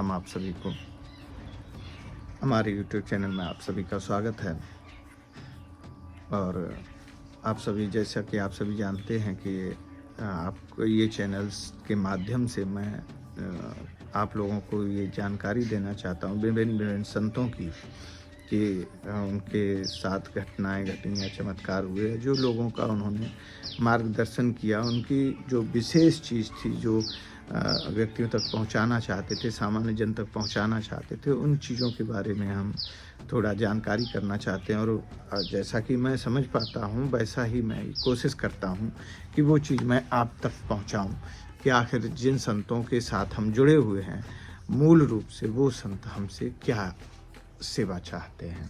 राम आप सभी को। हमारे YouTube चैनल में आप सभी का स्वागत है। और आप सभी, जैसा कि आप सभी जानते हैं कि आपको ये चैनल्स के माध्यम से मैं आप लोगों को ये जानकारी देना चाहता हूँ विभिन्न संतों की, कि उनके साथ घटनाएं घटी या चमत्कार हुए, जो लोगों का उन्होंने मार्गदर्शन किया, उनकी जो विशेष चीज़ थी, जो व्यक्तियों तक पहुंचाना चाहते थे, सामान्य जन तक पहुंचाना चाहते थे, उन चीज़ों के बारे में हम थोड़ा जानकारी करना चाहते हैं। और जैसा कि मैं समझ पाता हूं, वैसा ही मैं कोशिश करता हूं कि वो चीज़ मैं आप तक पहुंचाऊं, कि आखिर जिन संतों के साथ हम जुड़े हुए हैं, मूल रूप से वो संत हमसे क्या सेवा चाहते हैं।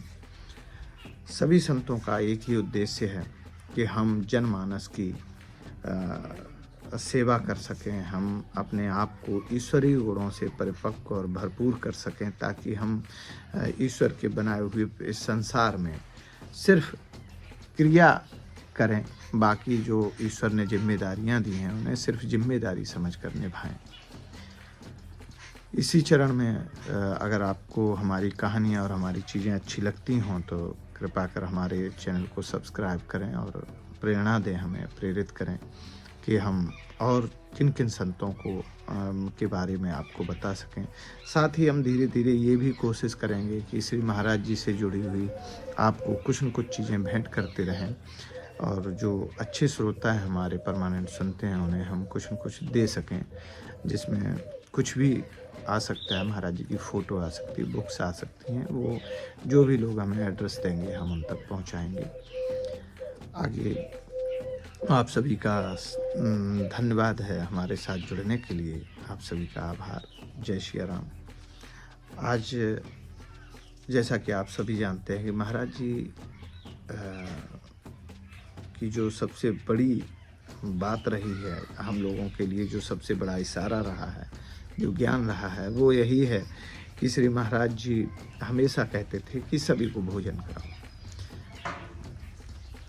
सभी संतों का एक ही उद्देश्य है कि हम जनमानस की सेवा कर सकें, हम अपने आप को ईश्वरीय गुणों से परिपक्व और भरपूर कर सकें, ताकि हम ईश्वर के बनाए हुए इस संसार में सिर्फ क्रिया करें, बाकी जो ईश्वर ने जिम्मेदारियां दी हैं उन्हें सिर्फ जिम्मेदारी समझकर निभाएं। इसी चरण में अगर आपको हमारी कहानियाँ और हमारी चीज़ें अच्छी लगती हों तो कृपा कर हमारे चैनल को सब्सक्राइब करें और प्रेरणा दें, हमें प्रेरित करें कि हम और किन किन संतों को के बारे में आपको बता सकें। साथ ही हम धीरे धीरे ये भी कोशिश करेंगे कि श्री महाराज जी से जुड़ी हुई आपको कुछ न कुछ चीज़ें भेंट करते रहें, और जो अच्छे श्रोता हैं, हमारे परमानेंट सुनते हैं, उन्हें हम कुछ न कुछ दे सकें, जिसमें कुछ भी आ सकता है। महाराज जी की फ़ोटो आ सकती है, बुक्स आ सकती हैं, वो जो भी लोग हमें एड्रेस देंगे हम उन तक पहुंचाएंगे। आगे आप सभी का धन्यवाद है हमारे साथ जुड़ने के लिए, आप सभी का आभार। जय श्री राम। आज जैसा कि आप सभी जानते हैं कि महाराज जी की जो सबसे बड़ी बात रही है हम लोगों के लिए, जो सबसे बड़ा इशारा रहा है, जो ज्ञान रहा है, वो यही है कि श्री महाराज जी हमेशा कहते थे कि सभी को भोजन कराओ।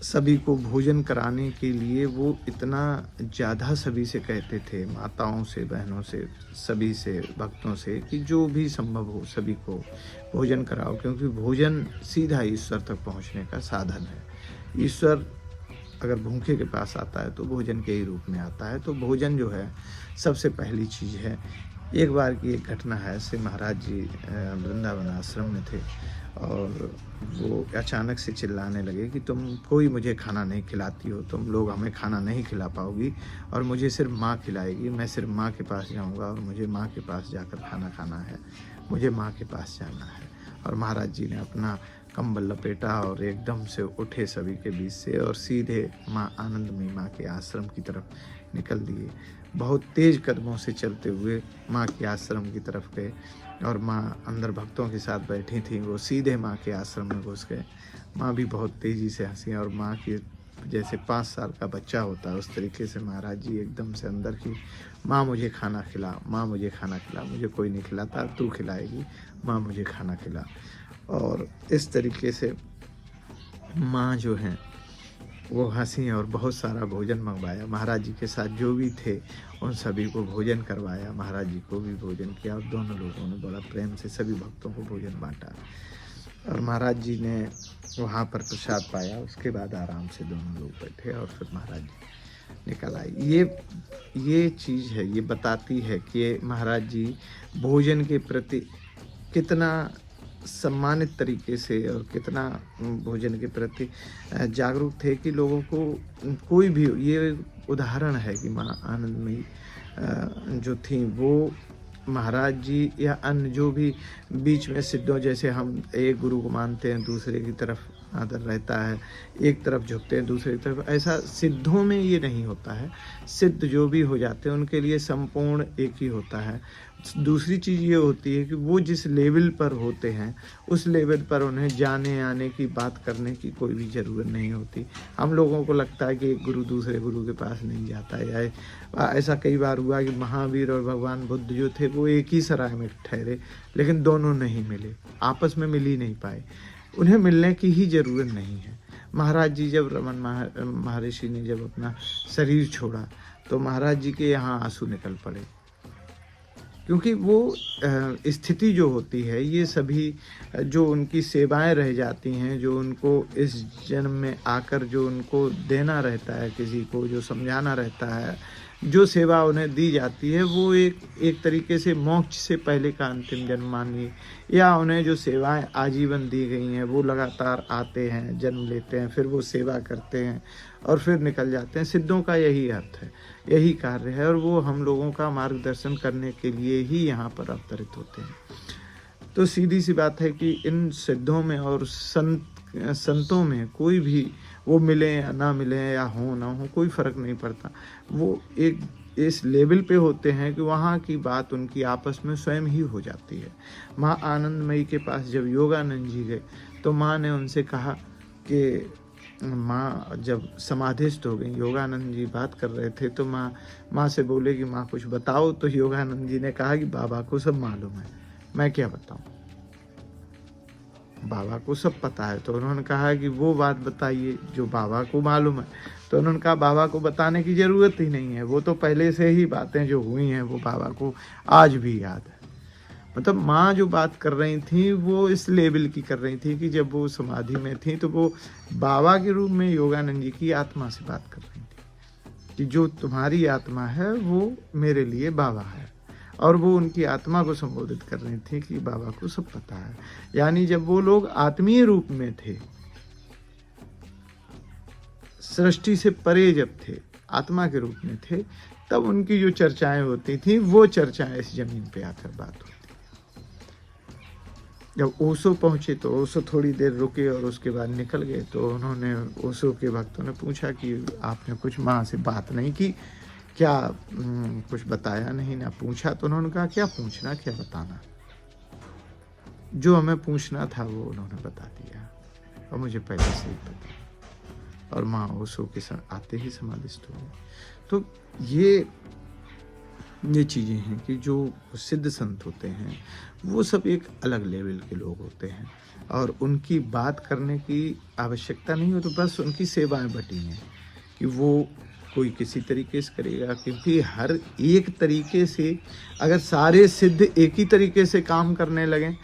सभी को भोजन कराने के लिए वो इतना ज़्यादा सभी से कहते थे, माताओं से, बहनों से, सभी से, भक्तों से, कि जो भी संभव हो सभी को भोजन कराओ, क्योंकि भोजन सीधा ईश्वर तक पहुंचने का साधन है। ईश्वर अगर भूखे के पास आता है तो भोजन के ही रूप में आता है। तो भोजन जो है सबसे पहली चीज़ है। एक बार की एक घटना है, श्री महाराज जी वृंदावन आश्रम में थे और वो अचानक से चिल्लाने लगे कि तुम कोई मुझे खाना नहीं खिलाती हो, तुम लोग हमें खाना नहीं खिला पाओगी और मुझे सिर्फ माँ खिलाएगी। मैं सिर्फ माँ के पास जाऊँगा और मुझे माँ के पास जाकर खाना खाना है, मुझे माँ के पास जाना है। और महाराज जी ने अपना कंबल लपेटा और एकदम से उठे सभी के बीच से और सीधे माँ आनंदमयी माँ के आश्रम की तरफ निकल दिए। बहुत तेज़ कदमों से चलते हुए माँ के आश्रम की तरफ गए और माँ अंदर भक्तों के साथ बैठी थी, वो सीधे माँ के आश्रम में घुस गए। माँ भी बहुत तेज़ी से हंसी और माँ की जैसे 5 साल का बच्चा होता है उस तरीके से महाराज जी एकदम से अंदर की, माँ मुझे खाना खिला, माँ मुझे खाना खिला, मुझे कोई नहीं खिलाता, तू खिलाएगी, माँ मुझे खाना खिला। और इस तरीके से माँ जो हैं वो हंसी और बहुत सारा भोजन मंगवाया। महाराज जी के साथ जो भी थे उन सभी को भोजन करवाया, महाराज जी को भी भोजन किया और दोनों लोगों ने बड़ा प्रेम से सभी भक्तों को भोजन बांटा। और महाराज जी ने वहाँ पर प्रसाद पाया। उसके बाद आराम से दोनों लोग बैठे और फिर महाराज जी निकल आए। ये चीज़ है, ये बताती है कि महाराज जी भोजन के प्रति कितना सम्मानित तरीके से और कितना भोजन के प्रति जागरूक थे, कि लोगों को कोई भी, ये उदाहरण है कि माँ आनंदमयी जो थी वो महाराज जी या अन्य जो भी बीच में सिद्धों, जैसे हम एक गुरु को मानते हैं, दूसरे की तरफ आदर रहता है, एक तरफ झुकते हैं दूसरे की तरफ, ऐसा सिद्धों में ये नहीं होता है। सिद्ध जो भी हो जाते हैं उनके लिए संपूर्ण एक ही होता है। दूसरी चीज़ ये होती है कि वो जिस लेवल पर होते हैं उस लेवल पर उन्हें जाने आने की बात करने की कोई भी ज़रूरत नहीं होती। हम लोगों को लगता है कि एक गुरु दूसरे गुरु के पास नहीं जाता है, या ऐसा कई बार हुआ कि महावीर और भगवान बुद्ध जो थे वो एक ही सराय में ठहरे, लेकिन दोनों नहीं मिले, आपस में मिल ही नहीं पाए। उन्हें मिलने की ही ज़रूरत नहीं है। महाराज जी जब रमन महर्षि ने जब अपना शरीर छोड़ा तो महाराज जी के यहाँ आंसू निकल पड़े, क्योंकि वो स्थिति जो होती है, ये सभी जो उनकी सेवाएं रह जाती हैं, जो उनको इस जन्म में आकर जो उनको देना रहता है, किसी को जो समझाना रहता है, जो सेवा उन्हें दी जाती है, वो एक तरीके से मोक्ष से पहले का अंतिम जन्म मानिए, या उन्हें जो सेवाएं आजीवन दी गई हैं वो लगातार आते हैं, जन्म लेते हैं, फिर वो सेवा करते हैं और फिर निकल जाते हैं। सिद्धों का यही अर्थ है, यही कार्य है, और वो हम लोगों का मार्गदर्शन करने के लिए ही यहाँ पर अवतरित होते हैं। तो सीधी सी बात है कि इन सिद्धों में और संतों में कोई भी, वो मिले या ना मिले या हो ना हो, कोई फ़र्क नहीं पड़ता। वो एक इस लेवल पे होते हैं कि वहाँ की बात उनकी आपस में स्वयं ही हो जाती है। माँ आनंदमयी के पास जब योगानंद जी गए तो माँ ने उनसे कहा कि माँ जब समाधिस्थ हो गई, योगानंद जी बात कर रहे थे तो माँ से बोले कि माँ कुछ बताओ। तो योगानंद जी ने कहा कि बाबा को सब मालूम है, मैं क्या बताऊँ, बाबा को सब पता है। तो उन्होंने कहा कि वो बात बताइए जो बाबा को मालूम है। तो उन्होंने कहा बाबा को बताने की ज़रूरत ही नहीं है, वो तो पहले से ही बातें जो हुई हैं वो बाबा को आज भी याद है। मतलब माँ जो बात कर रही थी वो इस लेवल की कर रही थी कि जब वो समाधि में थी तो वो बाबा के रूप में योगानंद जी की आत्मा से बात कर रही थी कि जो तुम्हारी आत्मा है वो मेरे लिए बाबा है, और वो उनकी आत्मा को संबोधित कर रही थी कि बाबा को सब पता है। यानी जब वो लोग आत्मीय रूप में थे, सृष्टि से परे जब थे, आत्मा के रूप में थे, तब उनकी जो चर्चाएं होती थी वो चर्चाएं इस जमीन पे आकर बात होती। जब ओशो पहुंचे तो ओशो थोड़ी देर रुके और उसके बाद निकल गए। तो उन्होंने, ओशो के भक्तों ने पूछा कि आपने कुछ माँ से बात नहीं की क्या, कुछ बताया नहीं ना पूछा। तो उन्होंने कहा क्या पूछना, क्या बताना, जो हमें पूछना था वो उन्होंने बता दिया और मुझे पहले से ही पता। और माँ ओशो के आते ही समाधिस्थ हो गए। तो ये चीज़ें हैं कि जो सिद्ध संत होते हैं वो सब एक अलग लेवल के लोग होते हैं, और उनकी बात करने की आवश्यकता नहीं हो, तो बस उनकी सेवाएं बटी हैं कि वो कोई किसी तरीके से करेगा, क्योंकि हर एक तरीके से अगर सारे सिद्ध एक ही तरीके से काम करने लगें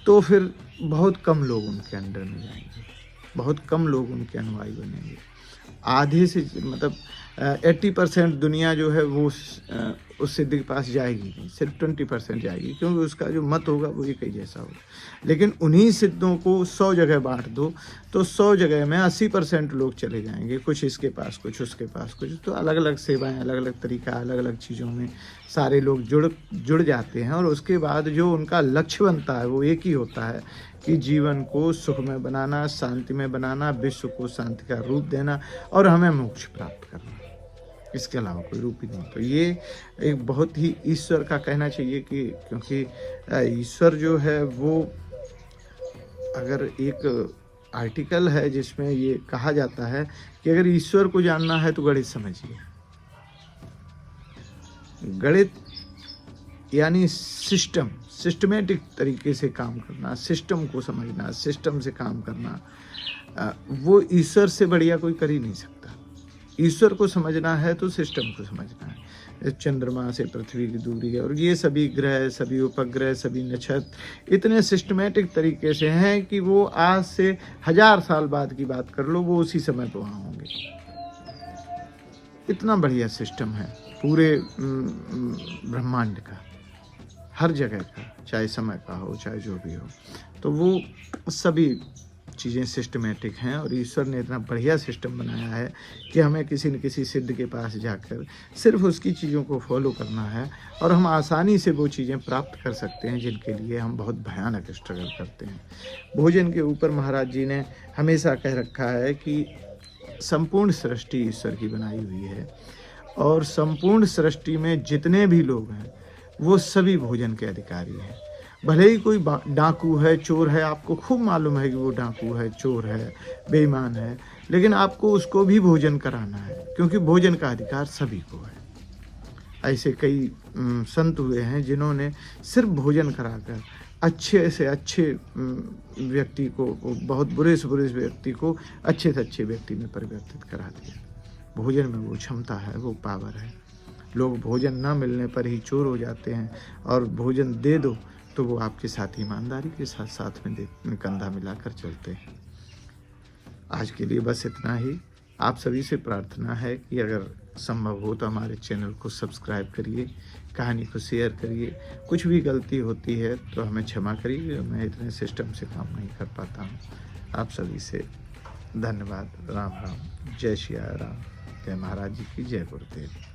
तो फिर बहुत कम लोग उनके अंडर में जाएंगे, बहुत कम लोग उनके अनुयायी बनेंगे। आधे से मतलब 80% दुनिया जो है वो उस सिद्ध के पास जाएगी नहीं, सिर्फ 20% जाएगी, क्योंकि उसका जो मत होगा वो एक ही जैसा होगा। लेकिन उन्हीं सिद्धों को 100 जगह बांट दो तो 100 जगह में 80% लोग चले जाएंगे, कुछ इसके पास, कुछ उसके पास, कुछ। तो अलग अलग सेवाएं, अलग अलग तरीका, अलग अलग चीज़ों में सारे लोग जुड़ जाते हैं, और उसके बाद जो उनका लक्ष्य बनता है वो एक ही होता है कि जीवन को सुख में बनाना, शांति में बनाना, विश्व को शांति का रूप देना और हमें मोक्ष प्राप्त करना। इसके अलावा कोई रूप ही नहीं। तो ये एक बहुत ही ईश्वर का कहना चाहिए कि, क्योंकि ईश्वर जो है वो, अगर एक आर्टिकल है जिसमें ये कहा जाता है कि अगर ईश्वर को जानना है तो गणित समझिए। गणित यानी सिस्टमेटिक तरीके से काम करना, सिस्टम को समझना, सिस्टम से काम करना, वो ईश्वर से बढ़िया कोई कर ही नहीं सकता। ईश्वर को समझना है तो सिस्टम को समझना है। चंद्रमा से पृथ्वी की दूरी है, और ये सभी ग्रह, सभी उपग्रह, सभी नक्षत्र इतने सिस्टमेटिक तरीके से हैं कि वो आज से 1000 साल बाद की बात कर लो वो उसी समय पर वहाँ होंगे। इतना बढ़िया सिस्टम है पूरे ब्रह्मांड का, हर जगह का, चाहे समय का हो चाहे जो भी हो। तो वो सभी चीज़ें सिस्टमेटिक हैं, और ईश्वर ने इतना बढ़िया सिस्टम बनाया है कि हमें किसी न किसी सिद्ध के पास जाकर सिर्फ उसकी चीज़ों को फॉलो करना है, और हम आसानी से वो चीज़ें प्राप्त कर सकते हैं जिनके लिए हम बहुत भयानक स्ट्रगल करते हैं। भोजन के ऊपर महाराज जी ने हमेशा कह रखा है कि संपूर्ण सृष्टि ईश्वर की बनाई हुई है, और संपूर्ण सृष्टि में जितने भी लोग हैं वो सभी भोजन के अधिकारी हैं। भले ही कोई डाकू है, चोर है, आपको खूब मालूम है कि वो डाकू है, चोर है, बेईमान है, लेकिन आपको उसको भी भोजन कराना है, क्योंकि भोजन का अधिकार सभी को है। ऐसे कई संत हुए हैं जिन्होंने सिर्फ भोजन कराकर अच्छे से अच्छे व्यक्ति को, बहुत बुरे से बुरे व्यक्ति को अच्छे से अच्छे व्यक्ति में परिवर्तित करा दिया। भोजन में वो क्षमता है, वो पावर है। लोग भोजन ना मिलने पर ही चोर हो जाते हैं, और भोजन दे दो तो वो आपके साथ ईमानदारी के साथ साथ में कंधा मिलाकर चलते हैं। आज के लिए बस इतना ही। आप सभी से प्रार्थना है कि अगर संभव हो तो हमारे चैनल को सब्सक्राइब करिए, कहानी को शेयर करिए। कुछ भी गलती होती है तो हमें क्षमा करिए, मैं इतने सिस्टम से काम नहीं कर पाता हूँ। आप सभी से धन्यवाद। राम राम। जय सिया राम। जय महाराज जी की जय गुरुदेव।